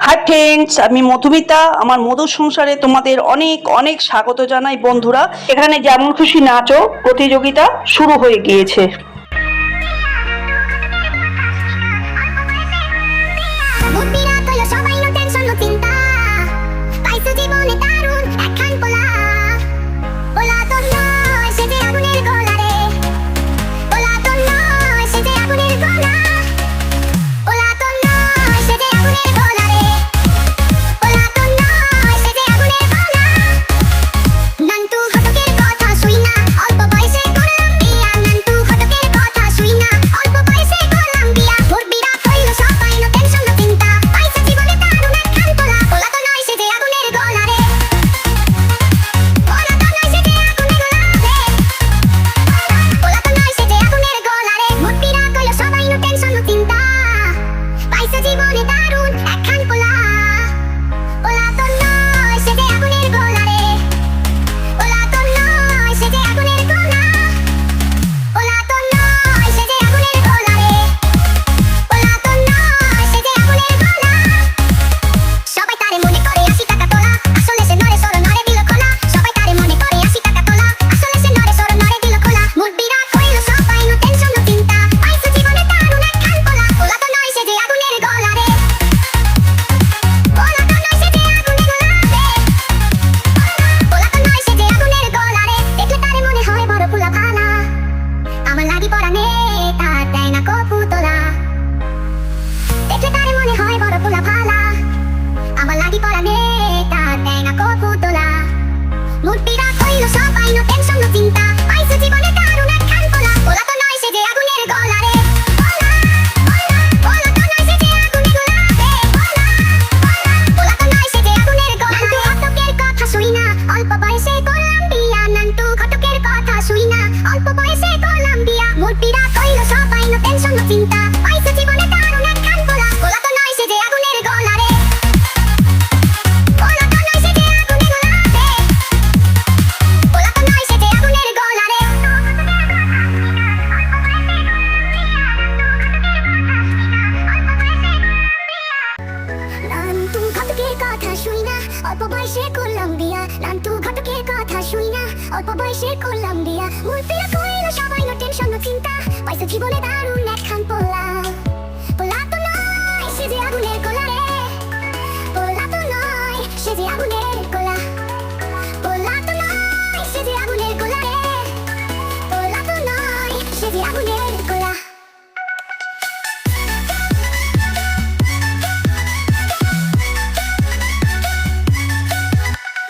Hi friends, আমি মধুমিতা। আমার মধুর সংসারে তোমাদের অনেক অনেক স্বাগত জানাই বন্ধুরা। এখানে যেমন খুশি নাচো প্রতিযোগিতা শুরু হয়ে গিয়েছে। অল্প বয়সে করলাম বিয়া, মূল পিয়া কইলো সবাই নো টেনশন নো চিন্তা, পাইছে জীবনে দারুণ একখান পোলা। পোলা তো নয় সে যে আগুনের গোলা রে, পোলা তো নয় সে যে আগুনের গোলা, পোলা তো নয় সে যে আগুনের গোলা রে, পোলা তো নয় সে যে আগুনের গোলা।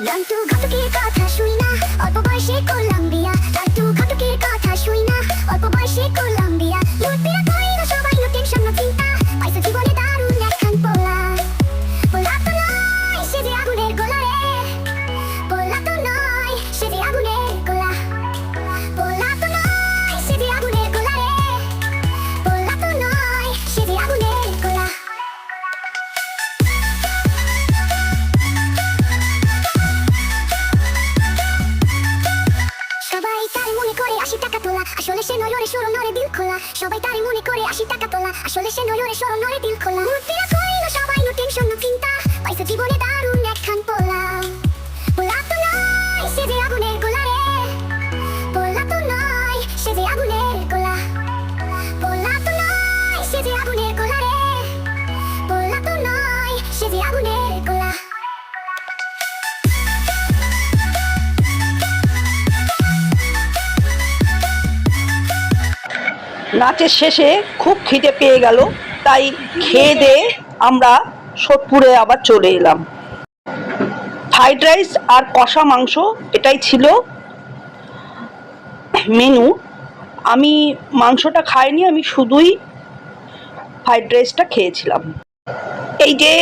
লান্টু ঘটকের কথা শুই না, অল্প বয়সে করলাম বিয়া। লান্টু ঘটকের কথা শুই না, অল্প বয়সে করলাম বিয়া। লুটপিরা কইলো সবাই নো টেনশন নো চিন্তা, পাইছে জীবনে দারুণ একখান পোলা। পোলা তো নয় সে যে আগুনের গোলা রে, পোলা তো নয় সে যে আগুনের গোলা, পোলা তো নয় সে যে আগুনের গোলা রে, পোলা তো নয় সে যে আগুনের গোলা। আসলে সে নয় রে সরো নরে দিল খোলা, সবাই তারে মনে করে 80 টাকা তোলা। আসলে সে নয় রে সরো নরে দিল খোলা, মুরব্বিরা কইলো সবাই নো টেনশন নো চিন্তা, পাইছে জীবনে দারুণ একখান পোলা। পোলা তো নয় সে যে আগুনের গোলা রে, পোলা তো নয় সে যে আগুনের গোলা, পোলা তো নয় সে যে আগুনের গোলা রে, পোলা তো নয় সে যে আগুনের গোলা। নাচের শেষে খুব খিদে পেয়ে গেল, তাই খেয়ে দিয়ে আমরা সোদপুরে আবার চলে এলাম। ফ্রাইড রাইস আর কষা মাংস এটাই ছিল মেনু। আমি মাংসটা খাইনি, আমি শুধুই ফ্রাইড রাইসটা খেয়েছিলাম। এই যে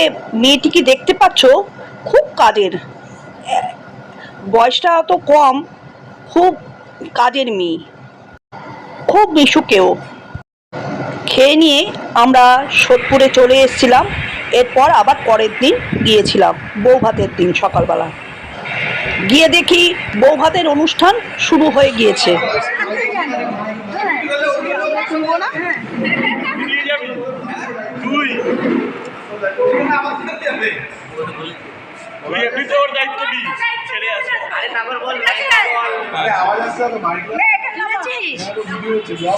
মেয়েটিকে দেখতে পাচ্ছ, খুব কাজের, বয়সটা অত কম, খুব কাজের মেয়ে, খুব মিশুকেও। খেয়ে নিয়ে আমরা সোদপুরে চলে এসেছিলাম। এরপর আবার পরের দিন গিয়েছিলাম বৌভাতের দিন। সকালবেলা গিয়ে দেখি বৌভাতের অনুষ্ঠান শুরু হয়ে গিয়েছে। তুই এমনিতে ওর দায়িত্ব নিস, ছেড়ে আসে।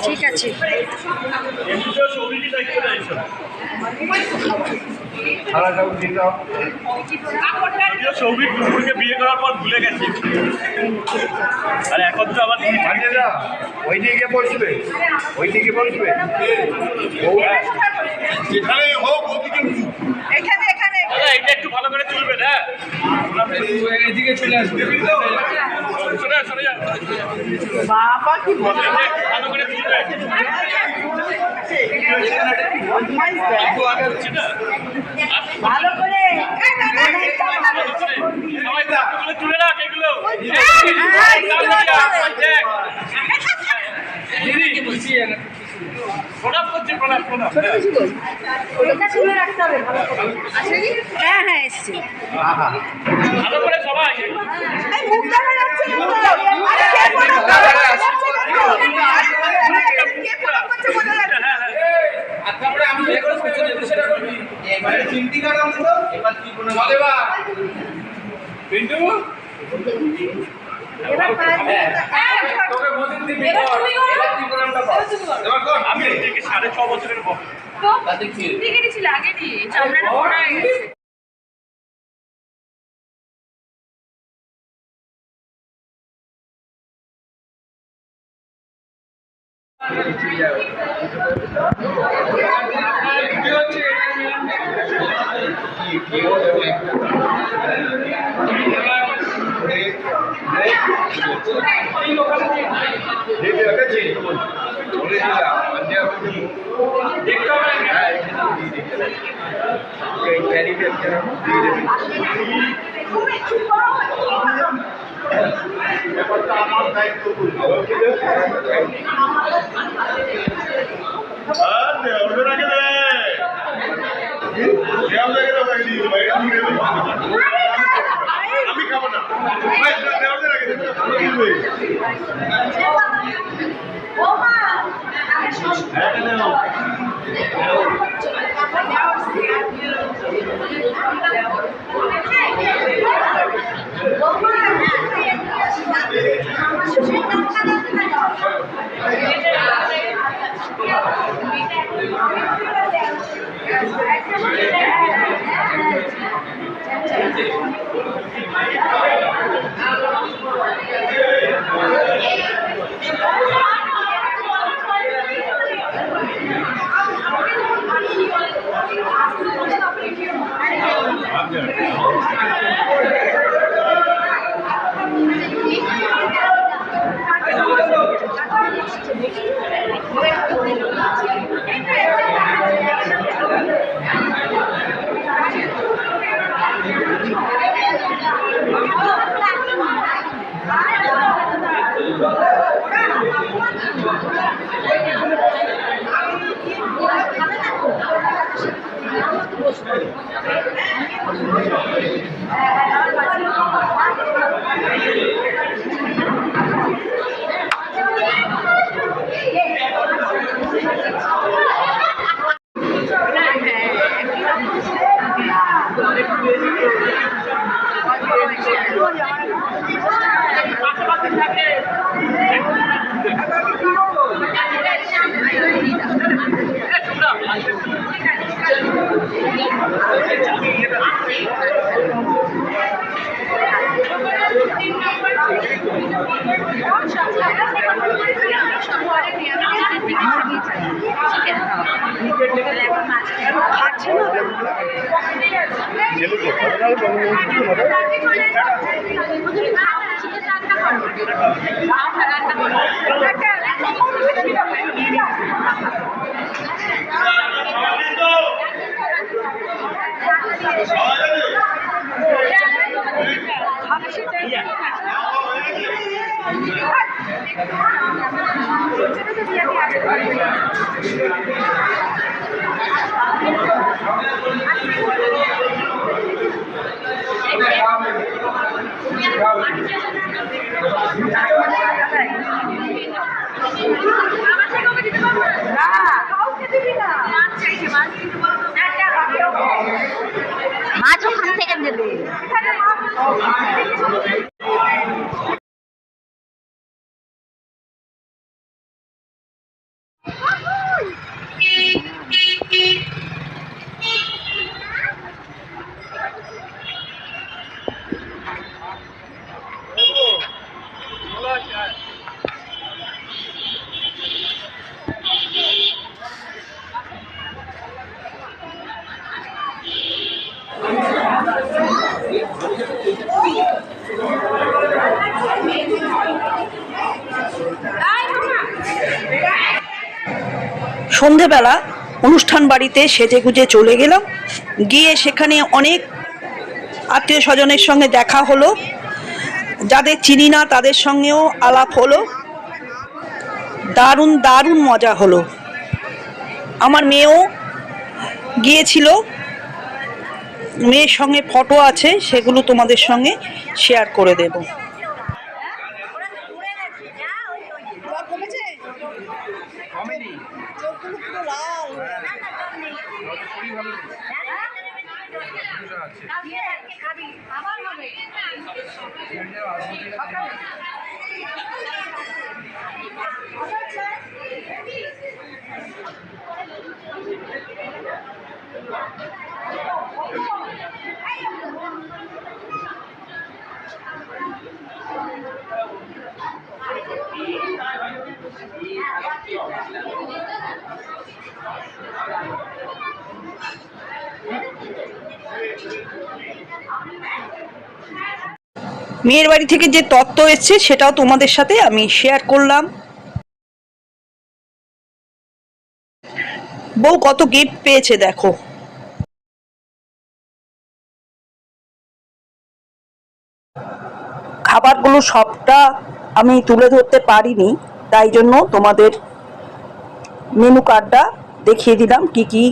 ঠিক আছে। এমনিতেও সৌভিকই দায়িত্ব নেয় সব। যদিও সৌভিক নুপুরকে বিয়ে করার পর ভুলে গেছে, আর এখন তো আবার ওই দিকে বসবে, ওই দিকে বসবে। যেখানে হোক ওদিকে এখানে এখানে দাদা এটা একটু ভালো করে তুলবেন। হ্যাঁ এদিকে চলে আসবে। চলে চলে যান, বাবা কি ভালো করে তুলবেন। হচ্ছে না? ভালো করে সবাই তুলে রাখ এগুলো। প্রণাম করছি, প্রণাম প্রণাম। এটা তুলে রাখতে হবে ভালো করে। আসেনি? হ্যাঁ হ্যাঁ এসছে। ভালো করে সবাই। এই মুখ দেখা যাচ্ছে না তো। আরে কে প্রণাম করে? কে প্রণাম করছে বলে যাচ্ছে। এবারে চিমটি কাটাম তো, এবার কি কোনো বলে বা পিন্টু এবার পায়ে তোকে বলতে দিবি। এবার তুমি করো। এবার তুই প্রণামটা কর। এবার কর। আমি এর থেকে 6.5 বছরের বড়। তো দিকে দিছিল আগে দিয়ে চামড়াটা পড়া হয়ে গেছে। ব্যাপারটা আমার দায়িত্ব আমি খাবো না। মাছ ওখান থেকে দেবে। সন্ধেবেলা অনুষ্ঠান বাড়িতে সেজেগুজে চলে গেলাম, গিয়ে সেখানে অনেক আত্মীয় স্বজনের সঙ্গে দেখা হলো, যাদের চিনি না তাদের সঙ্গেও আলাপ হলো। দারুণ দারুণ মজা হলো। আমার মেয়েও গিয়েছিল, মেয়ের সঙ্গে ফটো আছে, সেগুলো তোমাদের সঙ্গে শেয়ার করে দেব। মেয়ের বাড়ি থেকে যে তত্ত্ব এসছে সেটাও তোমাদের সাথে আমি শেয়ার করলাম। বউ কত গিফট পেয়েছে দেখো। খাবারগুলো সবটা আমি তুলে ধরতে পারিনি, তাই জন্য তোমাদের মেনু কার্ডটা দেখিয়ে দিলাম কি কি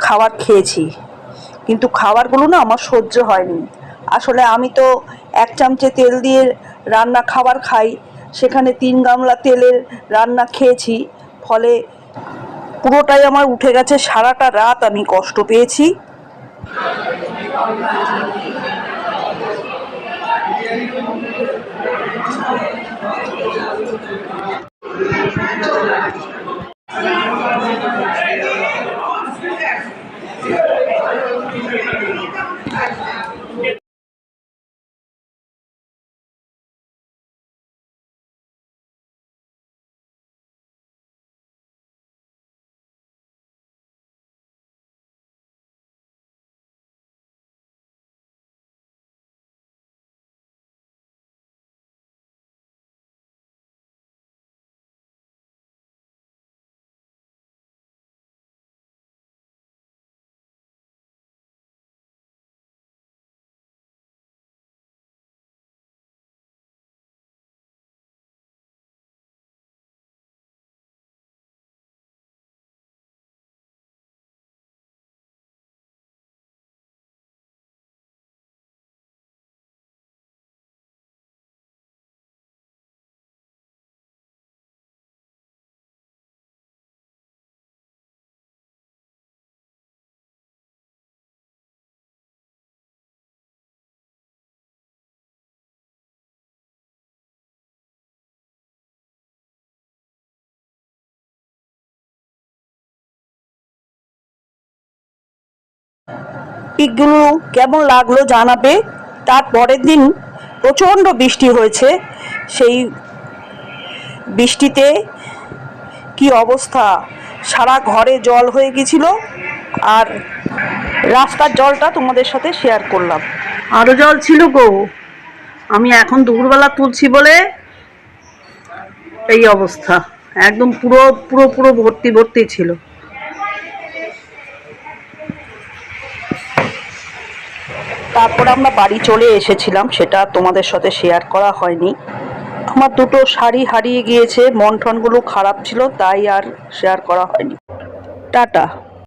খাবার খেয়েছি। কিন্তু খাবারগুলো না আমার সহ্য হয়নি। আসলে আমি তো 1 চামচে তেল দিয়ে রান্না খাবার খাই, সেখানে 3 গামলা তেলের রান্না খেয়েছি, ফলে পুরোটাই আমার উঠে গেছে। সারাটা রাত আমি কষ্ট পেয়েছি। পিকগুলো কেমন লাগলো জানাবে। তার পরের দিন প্রচণ্ড বৃষ্টি হয়েছে। সেই বৃষ্টিতে কি অবস্থা, সারা ঘরে জল হয়ে গেছিল। আর রাস্তার জলটা তোমাদের সাথে শেয়ার করলাম। আরও জল ছিল গো, আমি এখন দুপুরবেলা তুলছি বলে এই অবস্থা। একদম পুরো পুরো পুরো ভর্তি ভর্তি ছিল। তারপর আমরা বাড়ি চলে এসেছিলাম, সেটা তোমাদের সাথে শেয়ার করা হয়নি। আমার দুটো শাড়ি হারিয়ে গিয়েছে, মন টনগুলো খারাপ ছিল, তাই আর শেয়ার করা হয়নি। টাটা।